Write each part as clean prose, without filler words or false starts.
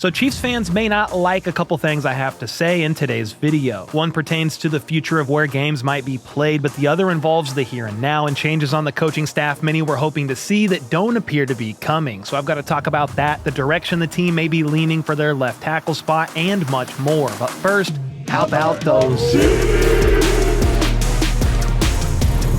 So Chiefs fans may not like a couple things I have to say in today's video. One pertains to the future of where games might be played, but the other involves the here and now and changes on the coaching staff many were hoping to see that don't appear to be coming. So I've got to talk about that, the direction the team may be leaning for their left tackle spot, and much more. But first, how about those?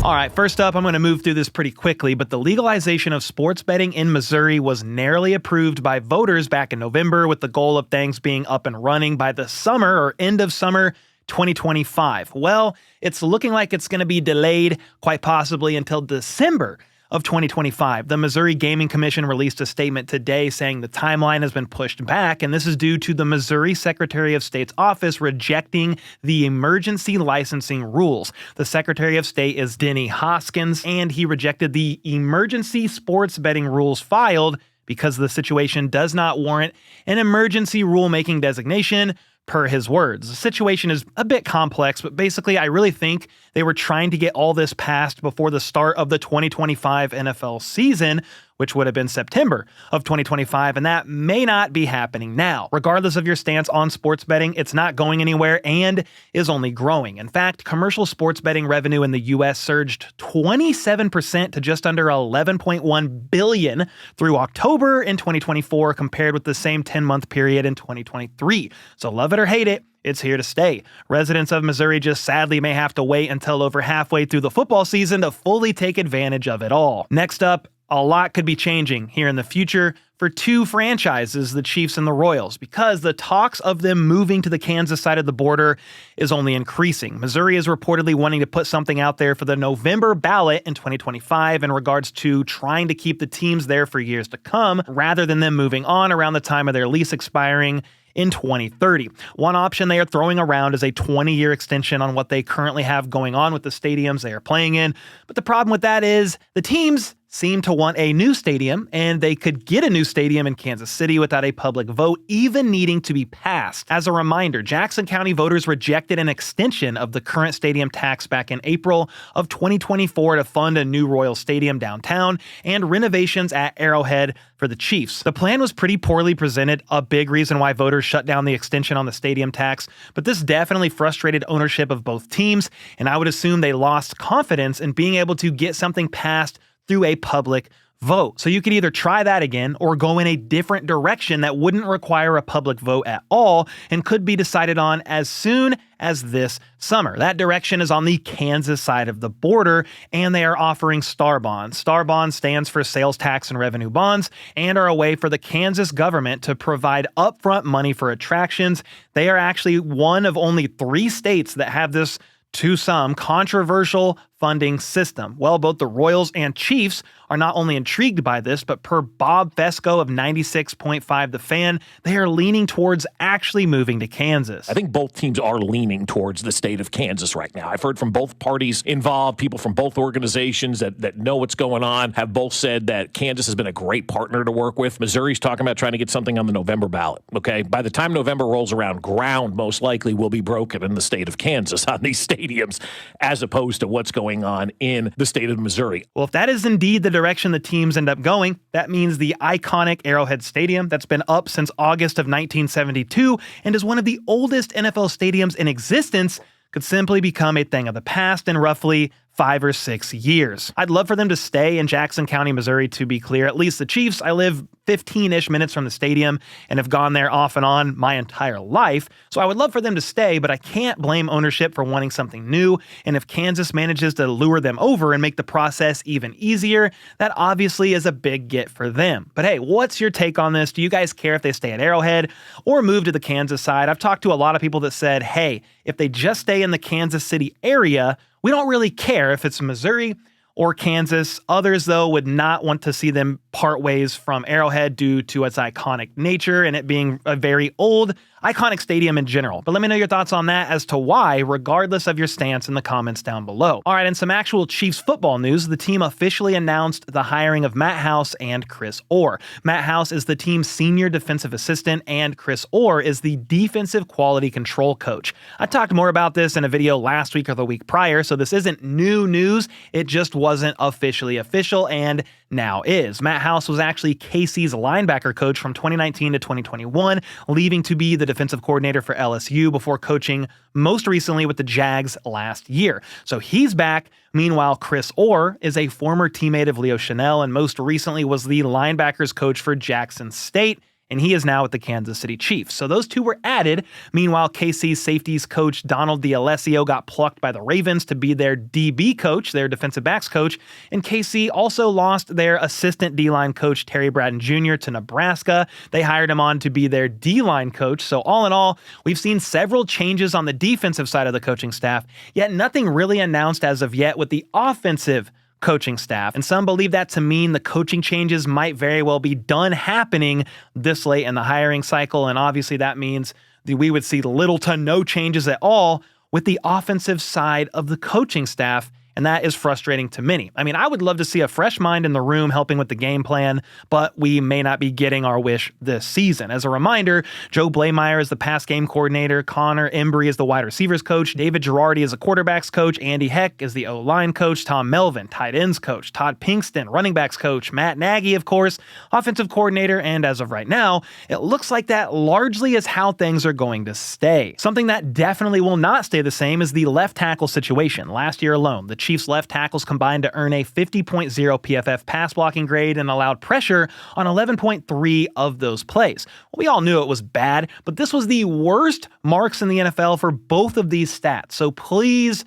All right, first up, I'm going to move through this pretty quickly, but the legalization of sports betting in Missouri was narrowly approved by voters back in November with the goal of things being up and running by the summer or end of summer 2025. Well, it's looking like it's going to be delayed quite possibly until December of 2025. The Missouri Gaming Commission released a statement today saying the timeline has been pushed back, and this is due to the Missouri Secretary of State's office rejecting the emergency licensing rules. The Secretary of State is Denny Hoskins, and he rejected the emergency sports betting rules filed because the situation does not warrant an emergency rulemaking designation, per his words. The situation is a bit complex, but basically I really think they were trying to get all this passed before the start of the 2025 NFL season, which would have been September of 2025, and that may not be happening now. Regardless of your stance on sports betting, it's not going anywhere and is only growing. In fact, commercial sports betting revenue in the U.S. surged 27% to just under $11.1 billion through October in 2024 compared with the same 10-month period in 2023. So love it or hate it, it's here to stay. Residents of Missouri just sadly may have to wait until over halfway through the football season to fully take advantage of it all. Next up, a lot could be changing here in the future for two franchises, the Chiefs and the Royals, because the talks of them moving to the Kansas side of the border is only increasing. Missouri is reportedly wanting to put something out there for the November ballot in 2025 in regards to trying to keep the teams there for years to come, rather than them moving on around the time of their lease expiring in 2030. One option they are throwing around is a 20-year extension on what they currently have going on with the stadiums they are playing in. But the problem with that is the teams seem to want a new stadium, and they could get a new stadium in Kansas City without a public vote even needing to be passed. As a reminder, Jackson County voters rejected an extension of the current stadium tax back in April of 2024 to fund a new Royal Stadium downtown and renovations at Arrowhead for the Chiefs. The plan was pretty poorly presented, a big reason why voters shut down the extension on the stadium tax, but this definitely frustrated ownership of both teams, and I would assume they lost confidence in being able to get something passed through a public vote. So you could either try that again or go in a different direction that wouldn't require a public vote at all and could be decided on as soon as this summer. That direction is on the Kansas side of the border, and they are offering Star Bonds. Star Bonds stands for Sales Tax and Revenue Bonds and are a way for the Kansas government to provide upfront money for attractions. They are actually one of only 3 states that have this, to some, controversial funding system. Well, both the Royals and Chiefs are not only intrigued by this, but per Bob Fesco of 96.5 The Fan, they are leaning towards actually moving to Kansas. I think both teams are leaning towards the state of Kansas right now. I've heard from both parties involved, people from both organizations that know what's going on, have both said that Kansas has been a great partner to work with. Missouri's talking about trying to get something on the November ballot, okay? By the time November rolls around, ground most likely will be broken in the state of Kansas on these stadiums, as opposed to what's going on in the state of Missouri. Well, if that is indeed the direction the teams end up going, that means the iconic Arrowhead Stadium that's been up since August of 1972 and is one of the oldest NFL stadiums in existence could simply become a thing of the past in roughly 5 or 6 years. I'd love for them to stay in Jackson County, Missouri, to be clear. At least the Chiefs, I live 15-ish minutes from the stadium and have gone there off and on my entire life, so I would love for them to stay, but I can't blame ownership for wanting something new, and if Kansas manages to lure them over and make the process even easier, that obviously is a big get for them. But hey, what's your take on this? Do you guys care if they stay at Arrowhead or move to the Kansas side? I've talked to a lot of people that said, hey, if they just stay in the Kansas City area, we don't really care if it's Missouri or Kansas. Others, though, would not want to see them part ways from Arrowhead due to its iconic nature and it being a very old, iconic stadium in general. But let me know your thoughts on that as to why, regardless of your stance, in the comments down below. All right, and some actual Chiefs football news. The team officially announced the hiring of Matt House and Chris Orr. Matt House is the team's senior defensive assistant, and Chris Orr is the defensive quality control coach. I talked more about this in a video last week or the week prior, so this isn't new news. It just wasn't officially official, and now is. Matt House was actually KC's linebacker coach from 2019 to 2021, leaving to be the defensive coordinator for LSU before coaching most recently with the Jags last year. So he's back. Meanwhile, Chris Orr is a former teammate of Leo Chenal and most recently was the linebackers coach for Jackson State, and he is now with the Kansas City Chiefs. So those two were added. Meanwhile, KC's safeties coach Donald D'Alessio got plucked by the Ravens to be their DB coach, their defensive backs coach, and KC also lost their assistant D-line coach Terry Bratton Jr. to Nebraska. They hired him on to be their D-line coach. So all in all, we've seen several changes on the defensive side of the coaching staff, yet nothing really announced as of yet with the offensive coaching staff, and some believe that to mean the coaching changes might very well be done happening this late in the hiring cycle, and obviously that means that we would see little to no changes at all with the offensive side of the coaching staff, and that is frustrating to many. I mean, I would love to see a fresh mind in the room helping with the game plan, but we may not be getting our wish this season. As a reminder, Joe Blameyer is the pass game coordinator, Connor Embry is the wide receivers coach, David Girardi is the quarterbacks coach, Andy Heck is the O-line coach, Tom Melvin, tight ends coach, Todd Pinkston, running backs coach, Matt Nagy, of course, offensive coordinator, and as of right now, it looks like that largely is how things are going to stay. Something that definitely will not stay the same is the left tackle situation. Last year alone, the Chiefs left tackles combined to earn a 50.0 PFF pass blocking grade and allowed pressure on 11.3 of those plays. Well, we all knew it was bad, but this was the worst marks in the NFL for both of these stats. So please,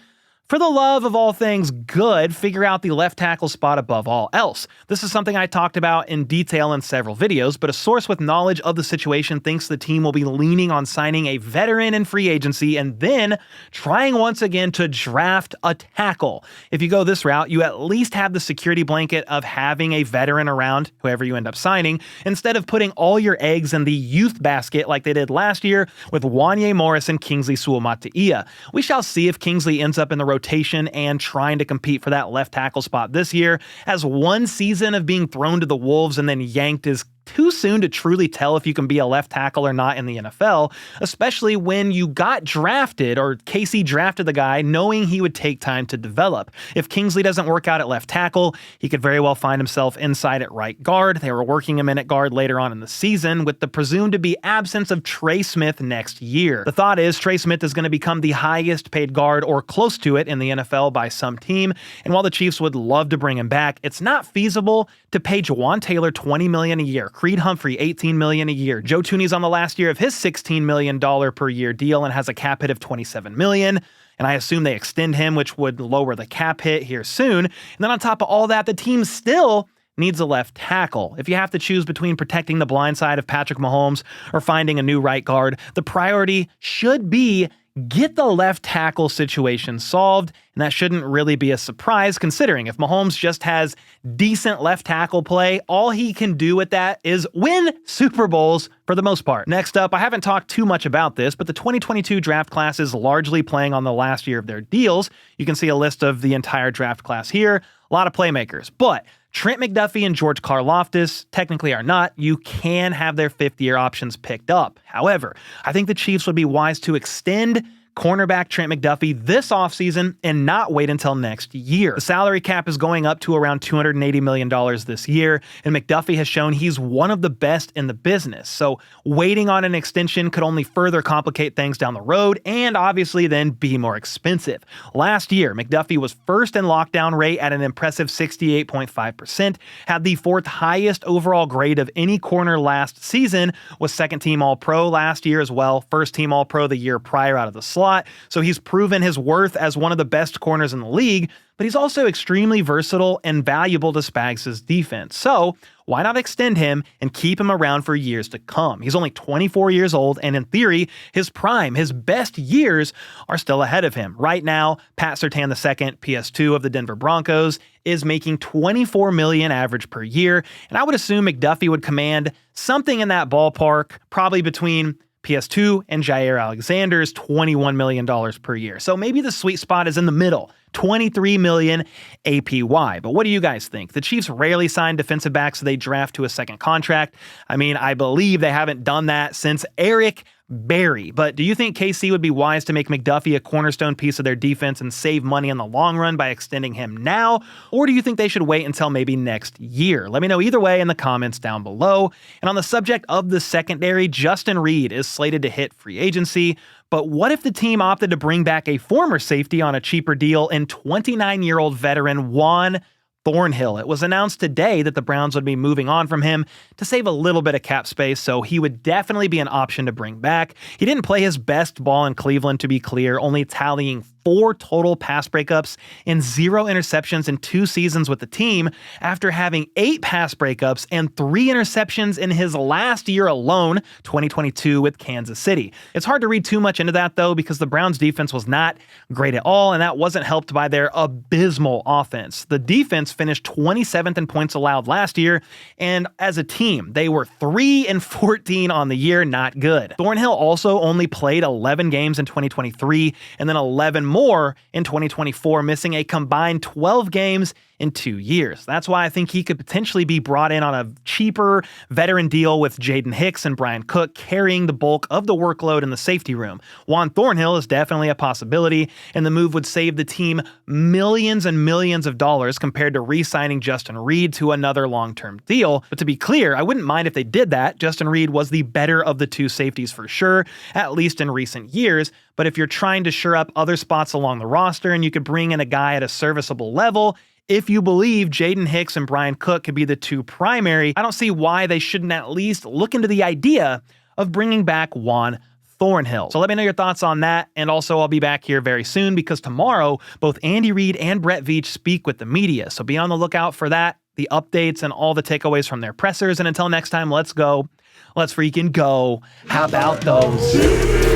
for the love of all things good, figure out the left tackle spot above all else. This is something I talked about in detail in several videos, but a source with knowledge of the situation thinks the team will be leaning on signing a veteran in free agency and then trying once again to draft a tackle. If you go this route, you at least have the security blanket of having a veteran around, whoever you end up signing, instead of putting all your eggs in the youth basket like they did last year with Wanye Morris and Kingsley Suamataia. We shall see if Kingsley ends up in the rotation and trying to compete for that left tackle spot this year, as one season of being thrown to the wolves and then yanked is too soon to truly tell if you can be a left tackle or not in the NFL, especially when you got drafted, or KC drafted the guy knowing he would take time to develop. If Kingsley doesn't work out at left tackle, he could very well find himself inside at right guard. They were working him in at guard later on in the season with the presumed to be absence of Trey Smith next year. The thought is Trey Smith is going to become the highest paid guard or close to it in the NFL by some team, and while the Chiefs would love to bring him back, it's not feasible to pay Jawan Taylor $20 million a year, Creed Humphrey $18 million a year. Joe Thuney's on the last year of his $16 million per year deal and has a cap hit of $27 million. And I assume they extend him, which would lower the cap hit here soon. And then on top of all that, the team still needs a left tackle. If you have to choose between protecting the blind side of Patrick Mahomes or finding a new right guard, the priority should be get the left tackle situation solved, and that shouldn't really be a surprise considering if Mahomes just has decent left tackle play, all he can do with that is win Super Bowls for the most part. Next up, I haven't talked too much about this, but the 2022 draft class is largely playing on the last year of their deals. You can see a list of the entire draft class here. A lot of playmakers, but Trent McDuffie and George Karlaftis technically are not. You can have their fifth-year options picked up. However, I think the Chiefs would be wise to extend cornerback Trent McDuffie this offseason and not wait until next year. The salary cap is going up to around $280 million this year, and McDuffie has shown he's one of the best in the business. So waiting on an extension could only further complicate things down the road and obviously then be more expensive. Last year, McDuffie was first in lockdown rate at an impressive 68.5%, had the fourth highest overall grade of any corner last season, was second team All-Pro last year as well, first team All-Pro the year prior out of the slot. So he's proven his worth as one of the best corners in the league, but he's also extremely versatile and valuable to Spags' defense. So why not extend him and keep him around for years to come? He's only 24 years old, and in theory, his prime, his best years are still ahead of him. Right now, Pat Surtain II, PS2 of the Denver Broncos, is making $24 million average per year, and I would assume McDuffie would command something in that ballpark, probably between PS2 and Jair Alexander's $21 million per year. So maybe the sweet spot is in the middle, $23 million APY. But what do you guys think? The Chiefs rarely sign defensive backs so they draft to a second contract. I mean, I believe they haven't done that since Eric Barry. But do you think KC would be wise to make McDuffie a cornerstone piece of their defense and save money in the long run by extending him now? Or do you think they should wait until maybe next year? Let me know either way in the comments down below. And on the subject of the secondary, Justin Reed is slated to hit free agency. But what if the team opted to bring back a former safety on a cheaper deal in 29-year-old veteran Juan Thornhill? It was announced today that the Browns would be moving on from him to save a little bit of cap space, so he would definitely be an option to bring back. He didn't play his best ball in Cleveland, to be clear, only tallying 4 total pass breakups and 0 interceptions in 2 seasons with the team after having 8 pass breakups and 3 interceptions in his last year alone, 2022 with Kansas City. It's hard to read too much into that though, because the Browns defense was not great at all, and that wasn't helped by their abysmal offense. The defense finished 27th in points allowed last year, and as a team, they were 3-14 on the year, not good. Thornhill also only played 11 games in 2023, and then 11 more in 2024, missing a combined 12 games in 2 years. That's why I think he could potentially be brought in on a cheaper veteran deal with Jaden Hicks and Brian Cook carrying the bulk of the workload in the safety room. Juan Thornhill is definitely a possibility, and the move would save the team millions and millions of dollars compared to re-signing Justin Reed to another long-term deal. But to be clear, I wouldn't mind if they did that. Justin Reed was the better of the 2 safeties for sure, at least in recent years. But if you're trying to shore up other spots along the roster and you could bring in a guy at a serviceable level, if you believe Jaden Hicks and Brian Cook could be the 2 primary, I don't see why they shouldn't at least look into the idea of bringing back Juan Thornhill. So let me know your thoughts on that, and also I'll be back here very soon because tomorrow both Andy Reid and Brett Veach speak with the media, so be on the lookout for that, the updates and all the takeaways from their pressers, and until next time, let's go. Let's freaking go. How about those?